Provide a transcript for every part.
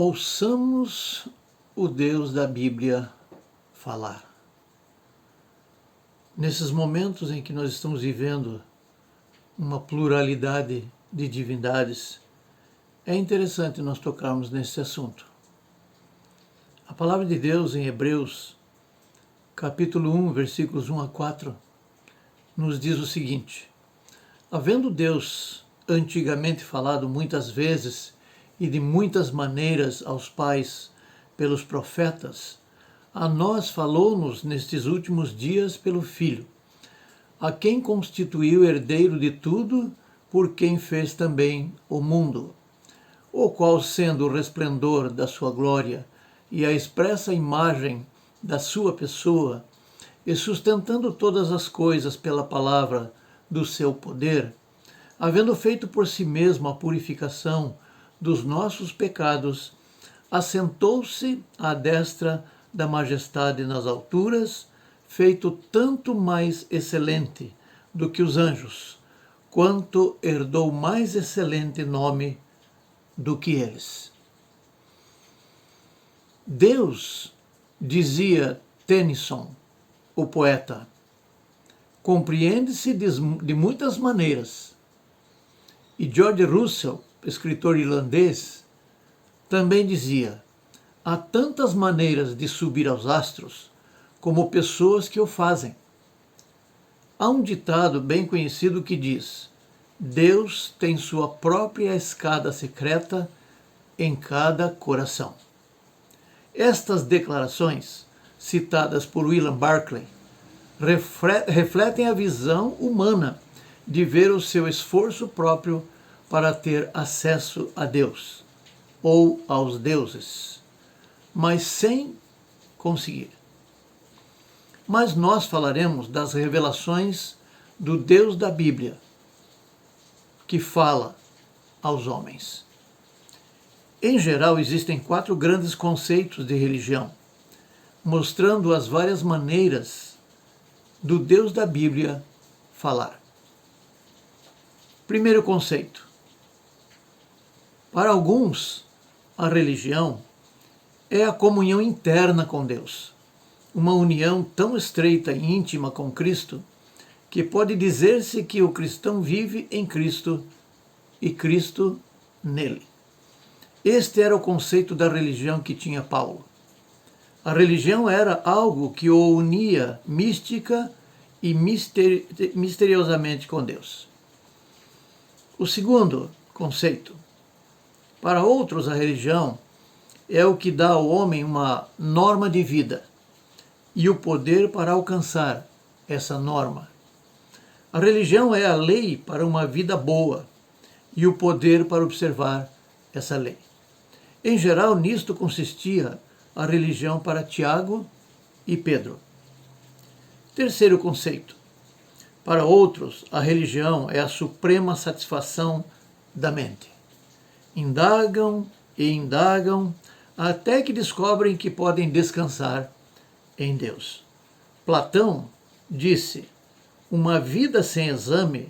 Ouçamos o Deus da Bíblia falar. Nesses momentos em que nós estamos vivendo uma pluralidade de divindades, é interessante nós tocarmos nesse assunto. A palavra de Deus em Hebreus, capítulo 1, versículos 1 a 4, nos diz o seguinte: havendo Deus antigamente falado muitas vezes e de muitas maneiras aos pais pelos profetas, a nós falou-nos nestes últimos dias pelo Filho, a quem constituiu herdeiro de tudo, por quem fez também o mundo, o qual, sendo o resplendor da sua glória e a expressa imagem da sua pessoa, e sustentando todas as coisas pela palavra do seu poder, havendo feito por si mesmo a purificação dos nossos pecados, assentou-se à destra da majestade nas alturas, feito tanto mais excelente do que os anjos, quanto herdou mais excelente nome do que eles. Deus, dizia Tennyson, o poeta, compreende-se de muitas maneiras. E George Russell, escritor irlandês, também dizia: há tantas maneiras de subir aos astros como pessoas que o fazem. Há um ditado bem conhecido que diz: Deus tem sua própria escada secreta em cada coração. Estas declarações, citadas por William Barclay, refletem a visão humana de ver o seu esforço próprio para ter acesso a Deus, ou aos deuses, mas sem conseguir. Mas nós falaremos das revelações do Deus da Bíblia, que fala aos homens. Em geral, existem 4 grandes conceitos de religião, mostrando as várias maneiras do Deus da Bíblia falar. Primeiro conceito. Para alguns, a religião é a comunhão interna com Deus, uma união tão estreita e íntima com Cristo que pode dizer-se que o cristão vive em Cristo e Cristo nele. Este era o conceito da religião que tinha Paulo. A religião era algo que o unia mística e misteriosamente com Deus. O segundo conceito. Para outros, a religião é o que dá ao homem uma norma de vida e o poder para alcançar essa norma. A religião é a lei para uma vida boa e o poder para observar essa lei. Em geral, nisto consistia a religião para Tiago e Pedro. Terceiro conceito. Para outros, a religião é a suprema satisfação da mente. Indagam e indagam até que descobrem que podem descansar em Deus. Platão disse: uma vida sem exame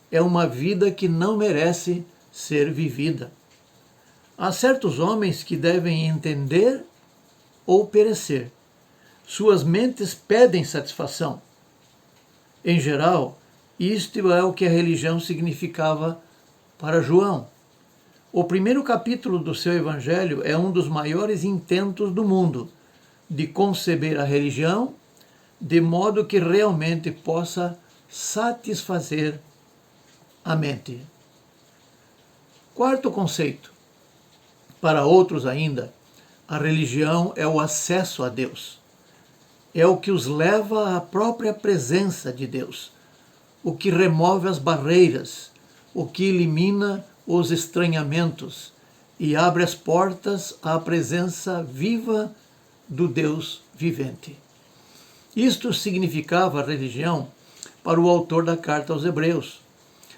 é uma vida que não merece ser vivida. Há certos homens que devem entender ou perecer. Suas mentes pedem satisfação. Em geral, isto é o que a religião significava para João. O primeiro capítulo do seu evangelho é um dos maiores intentos do mundo de conceber a religião de modo que realmente possa satisfazer a mente. Quarto conceito. Para outros ainda, a religião é o acesso a Deus. É o que os leva à própria presença de Deus, o que remove as barreiras, o que elimina os estranhamentos e abre as portas à presença viva do Deus vivente. Isto significava a religião para o autor da carta aos Hebreus.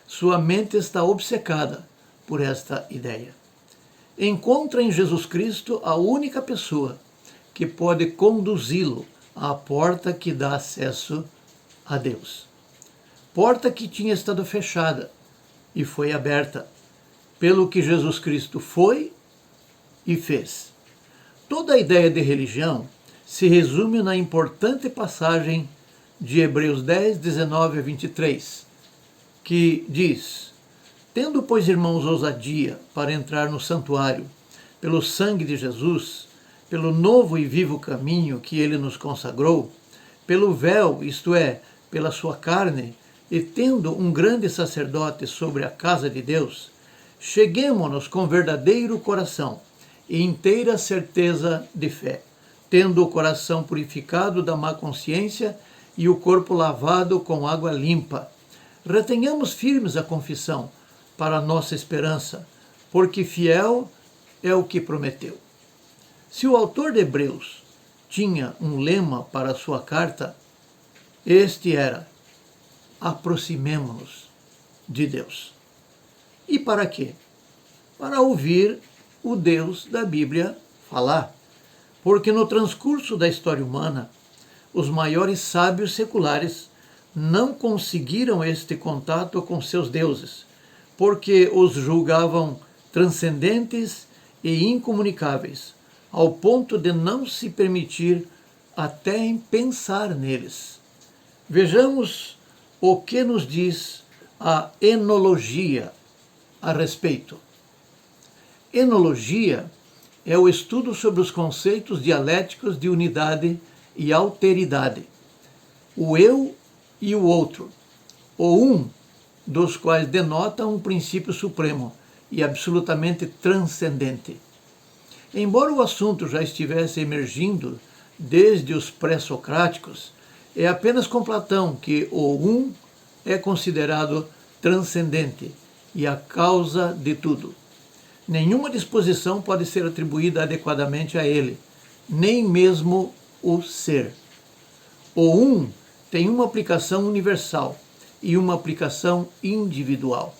Sua mente está obcecada por esta ideia. Encontra em Jesus Cristo a única pessoa que pode conduzi-lo à porta que dá acesso a Deus. Porta que tinha estado fechada e foi aberta, pelo que Jesus Cristo foi e fez. Toda a ideia de religião se resume na importante passagem de Hebreus 10, 19 a 23, que diz: Tendo, pois, irmãos, ousadia para entrar no santuário, pelo sangue de Jesus, pelo novo e vivo caminho que ele nos consagrou, pelo véu, isto é, pela sua carne, e tendo um grande sacerdote sobre a casa de Deus, cheguemo-nos com verdadeiro coração e inteira certeza de fé, tendo o coração purificado da má consciência e o corpo lavado com água limpa. Retenhamos firmes a confissão para a nossa esperança, porque fiel é o que prometeu. Se o autor de Hebreus tinha um lema para a sua carta, este era: aproximemo-nos de Deus. E para quê? Para ouvir o Deus da Bíblia falar. Porque no transcurso da história humana, os maiores sábios seculares não conseguiram este contato com seus deuses, porque os julgavam transcendentes e incomunicáveis, ao ponto de não se permitir até em pensar neles. Vejamos o que nos diz a enologia a respeito. Enologia é o estudo sobre os conceitos dialéticos de unidade e alteridade, o eu e o outro, o um dos quais denota um princípio supremo e absolutamente transcendente. Embora o assunto já estivesse emergindo desde os pré-socráticos, é apenas com Platão que o um é considerado transcendente e a causa de tudo. Nenhuma disposição pode ser atribuída adequadamente a ele, nem mesmo o ser. O um tem uma aplicação universal e uma aplicação individual.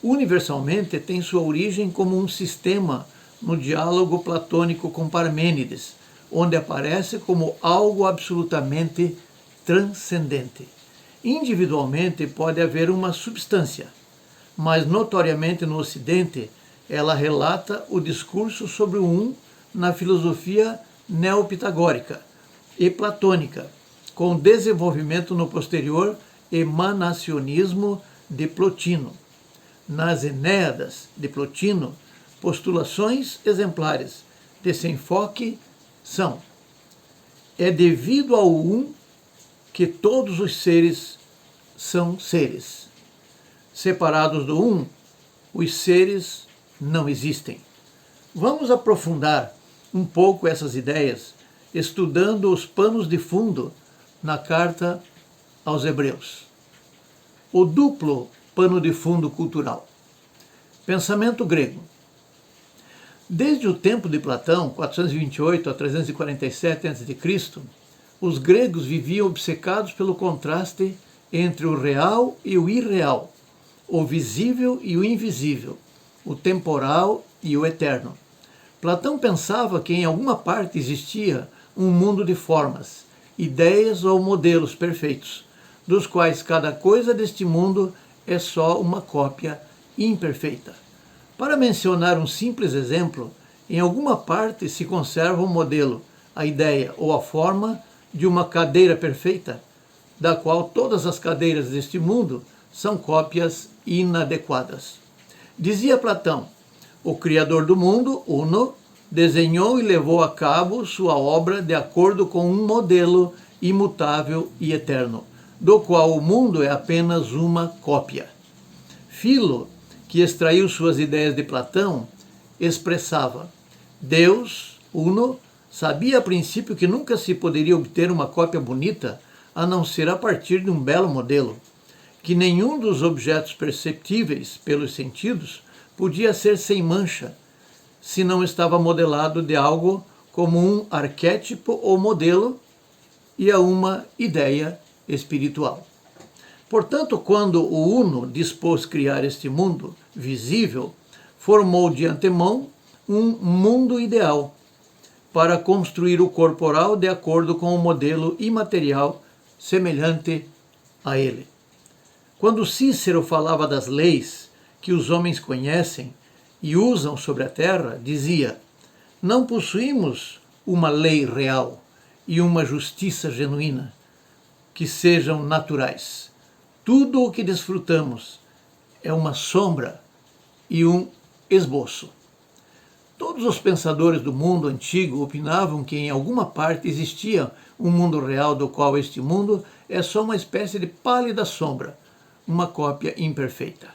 Universalmente tem sua origem como um sistema no diálogo platônico com Parmênides, onde aparece como algo absolutamente transcendente. Individualmente pode haver uma substância, mas notoriamente no Ocidente ela relata o discurso sobre o um na filosofia neopitagórica e platônica, com desenvolvimento no posterior emanacionismo de Plotino. Nas Enéadas de Plotino, postulações exemplares desse enfoque são: é devido ao um que todos os seres são seres. Separados do um, os seres não existem. Vamos aprofundar um pouco essas ideias, estudando os panos de fundo na carta aos Hebreus. O duplo pano de fundo cultural. Pensamento grego. Desde o tempo de Platão, 428 a 347 a.C., os gregos viviam obcecados pelo contraste entre o real e o irreal, o visível e o invisível, o temporal e o eterno. Platão pensava que em alguma parte existia um mundo de formas, ideias ou modelos perfeitos, dos quais cada coisa deste mundo é só uma cópia imperfeita. Para mencionar um simples exemplo, em alguma parte se conserva um modelo, a ideia ou a forma de uma cadeira perfeita, da qual todas as cadeiras deste mundo são cópias inadequadas. Dizia Platão: o Criador do mundo, Uno, desenhou e levou a cabo sua obra de acordo com um modelo imutável e eterno, do qual o mundo é apenas uma cópia. Filo, que extraiu suas ideias de Platão, expressava: Deus, Uno, sabia a princípio que nunca se poderia obter uma cópia bonita a não ser a partir de um belo modelo, que nenhum dos objetos perceptíveis pelos sentidos podia ser sem mancha, se não estava modelado de algo como um arquétipo ou modelo e a uma ideia espiritual. Portanto, quando o Uno dispôs criar este mundo visível, formou de antemão um mundo ideal para construir o corporal de acordo com o modelo imaterial semelhante a ele. Quando Cícero falava das leis que os homens conhecem e usam sobre a terra, dizia: Não possuímos uma lei real e uma justiça genuína que sejam naturais. Tudo o que desfrutamos é uma sombra e um esboço. Todos os pensadores do mundo antigo opinavam que em alguma parte existia um mundo real do qual este mundo é só uma espécie de pálida sombra, uma cópia imperfeita.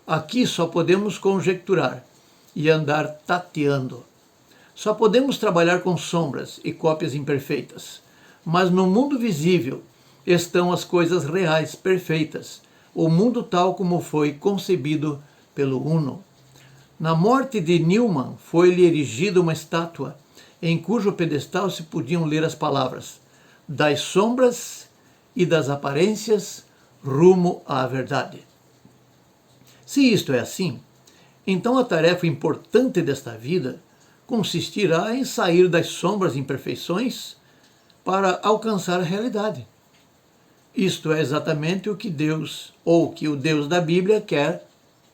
Aqui só podemos conjecturar e andar tateando. Só podemos trabalhar com sombras e cópias imperfeitas. Mas no mundo visível estão as coisas reais, perfeitas, o mundo tal como foi concebido pelo Uno. Na morte de Newman foi-lhe erigida uma estátua, em cujo pedestal se podiam ler as palavras: das sombras e das aparências rumo à verdade. Se isto é assim, então a tarefa importante desta vida consistirá em sair das sombras e imperfeições para alcançar a realidade. Isto é exatamente o que Deus, ou que o Deus da Bíblia quer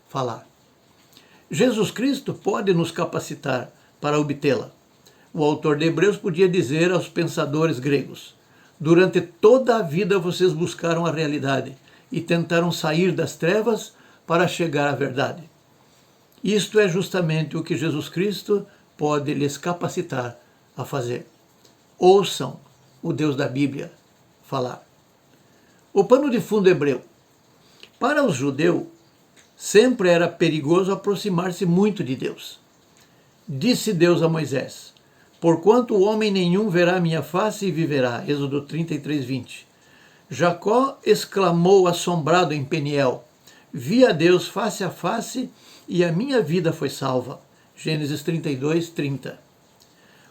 falar. Jesus Cristo pode nos capacitar para obtê-la. O autor de Hebreus podia dizer aos pensadores gregos: durante toda a vida vocês buscaram a realidade e tentaram sair das trevas para chegar à verdade. Isto é justamente o que Jesus Cristo pode lhes capacitar a fazer. Ouçam o Deus da Bíblia falar. O pano de fundo hebreu. Para os judeus, sempre era perigoso aproximar-se muito de Deus. Disse Deus a Moisés: porquanto homem nenhum verá minha face e viverá. Êxodo 33, 20. Jacó exclamou assombrado em Peniel: vi a Deus face a face e a minha vida foi salva. Gênesis 32, 30.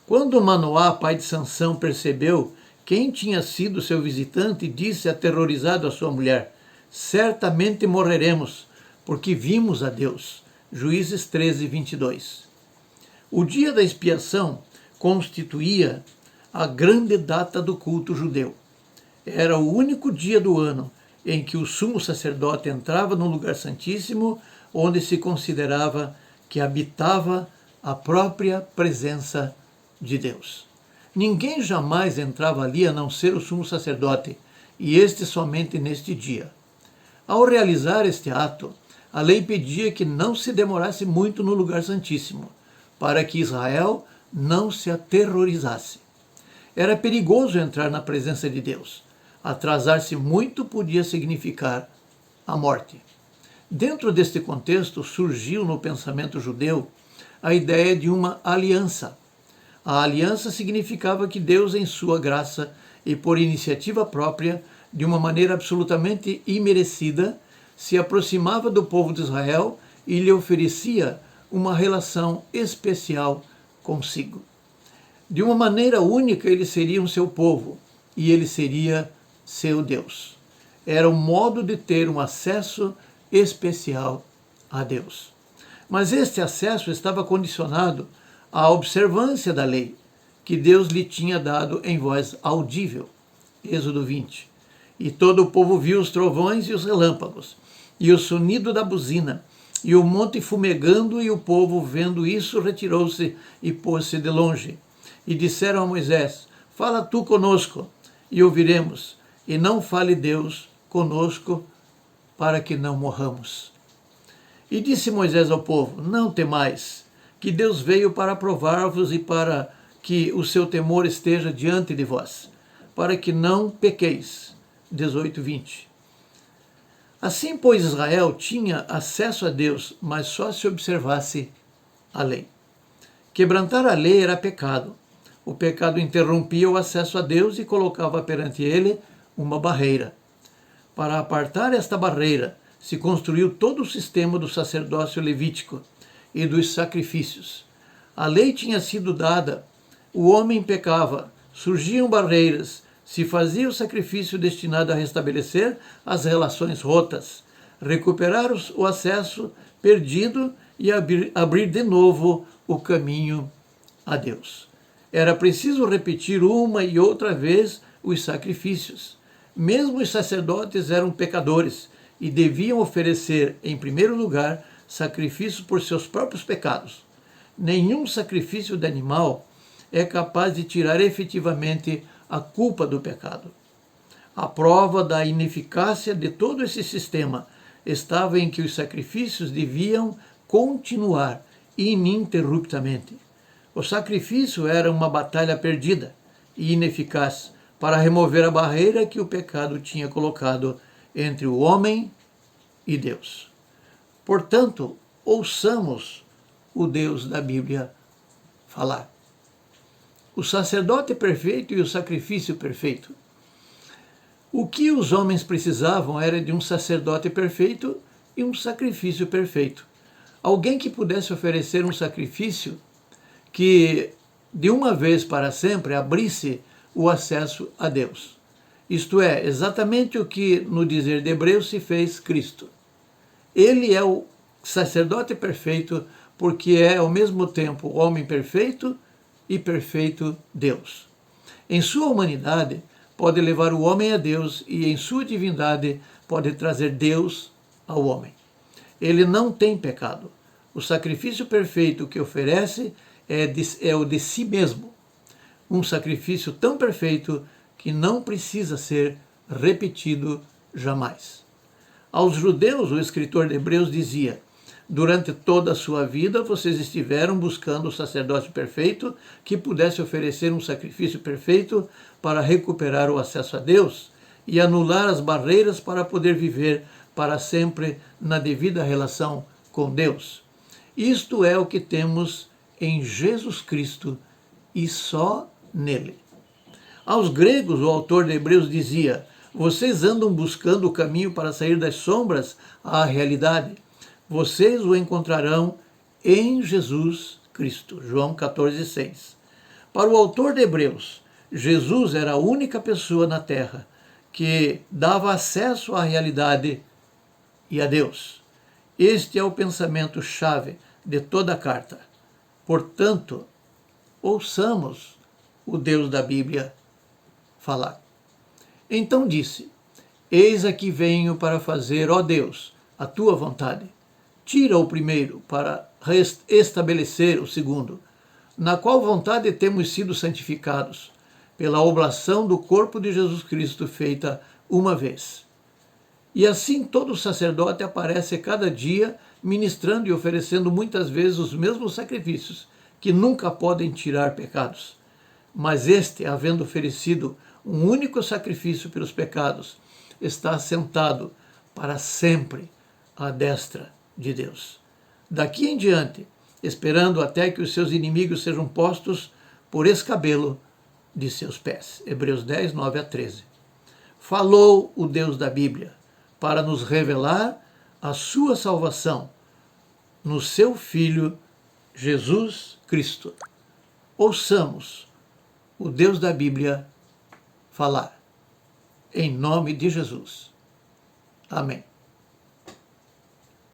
Quando Manoá, pai de Sansão, percebeu quem tinha sido seu visitante, disse aterrorizado à sua mulher: certamente morreremos, porque vimos a Deus. Juízes 13, 22. O dia da expiação constituía a grande data do culto judeu. Era o único dia do ano em que o sumo sacerdote entrava no lugar santíssimo, onde se considerava que habitava a própria presença de Deus. Ninguém jamais entrava ali a não ser o sumo sacerdote, e este somente neste dia. Ao realizar este ato, a lei pedia que não se demorasse muito no lugar santíssimo, para que Israel não se aterrorizasse. Era perigoso entrar na presença de Deus. Atrasar-se muito podia significar a morte. Dentro deste contexto, surgiu no pensamento judeu a ideia de uma aliança. A aliança significava que Deus, em sua graça e por iniciativa própria, de uma maneira absolutamente imerecida, se aproximava do povo de Israel e lhe oferecia uma relação especial consigo. De uma maneira única, eles seriam seu povo e ele seria seu Deus. Era um modo de ter um acesso especial a Deus. Mas este acesso estava condicionado à observância da lei, que Deus lhe tinha dado em voz audível. Êxodo 20. E todo o povo viu os trovões e os relâmpagos, e o sonido da buzina, e o monte fumegando, e o povo, vendo isso, retirou-se e pôs-se de longe. E disseram a Moisés: fala tu conosco, e ouviremos, e não fale Deus conosco, para que não morramos. E disse Moisés ao povo: não temais, que Deus veio para provar-vos e para que o seu temor esteja diante de vós, para que não pequeis. 18, 20. Assim, pois, Israel tinha acesso a Deus, mas só se observasse a lei. Quebrantar a lei era pecado. O pecado interrompia o acesso a Deus e colocava perante ele uma barreira. Para apartar esta barreira, se construiu todo o sistema do sacerdócio levítico e dos sacrifícios. A lei tinha sido dada, o homem pecava, surgiam barreiras, se fazia o sacrifício destinado a restabelecer as relações rotas, recuperar o acesso perdido e abrir de novo o caminho a Deus. Era preciso repetir uma e outra vez os sacrifícios. Mesmo os sacerdotes eram pecadores e deviam oferecer, em primeiro lugar, sacrifício por seus próprios pecados. nenhum sacrifício de animal é capaz de tirar efetivamente a culpa do pecado. A prova da ineficácia de todo esse sistema estava em que os sacrifícios deviam continuar ininterruptamente. O sacrifício era uma batalha perdida e ineficaz para remover a barreira que o pecado tinha colocado entre o homem e Deus. Portanto, ouçamos o Deus da Bíblia falar. O sacerdote perfeito e o sacrifício perfeito. O que os homens precisavam era de um sacerdote perfeito e um sacrifício perfeito. Alguém que pudesse oferecer um sacrifício que, de uma vez para sempre, abrisse o acesso a Deus. Isto é, exatamente o que, no dizer de Hebreus, se fez Cristo. Ele é o sacerdote perfeito porque é, ao mesmo tempo, homem perfeito e perfeito Deus. Em sua humanidade, pode levar o homem a Deus e em sua divindade pode trazer Deus ao homem. Ele não tem pecado. O sacrifício perfeito que oferece é o de si mesmo. Um sacrifício tão perfeito que não precisa ser repetido jamais. Aos judeus, o escritor de Hebreus dizia: durante toda a sua vida, vocês estiveram buscando o sacerdócio perfeito que pudesse oferecer um sacrifício perfeito para recuperar o acesso a Deus e anular as barreiras para poder viver para sempre na devida relação com Deus. Isto é o que temos em Jesus Cristo e só nele. Aos gregos, o autor de Hebreus dizia: vocês andam buscando o caminho para sair das sombras à realidade. Vocês o encontrarão em Jesus Cristo. João 14,6. Para o autor de Hebreus, Jesus era a única pessoa na terra que dava acesso à realidade e a Deus. Este é o pensamento-chave de toda a carta. Portanto, ouçamos o Deus da Bíblia falar. Então disse: eis aqui venho para fazer, ó Deus, a tua vontade. Tira o primeiro para estabelecer o segundo, na qual vontade temos sido santificados, pela oblação do corpo de Jesus Cristo feita uma vez. E assim todo sacerdote aparece cada dia ministrando e oferecendo muitas vezes os mesmos sacrifícios, que nunca podem tirar pecados. Mas este, havendo oferecido um único sacrifício pelos pecados, está sentado para sempre à destra de Deus. Daqui em diante, esperando até que os seus inimigos sejam postos por escabelo de seus pés. Hebreus 10, 9 a 13. Falou o Deus da Bíblia para nos revelar a sua salvação no seu Filho Jesus Cristo. Ouçamos o Deus da Bíblia falar. Em nome de Jesus. Amém.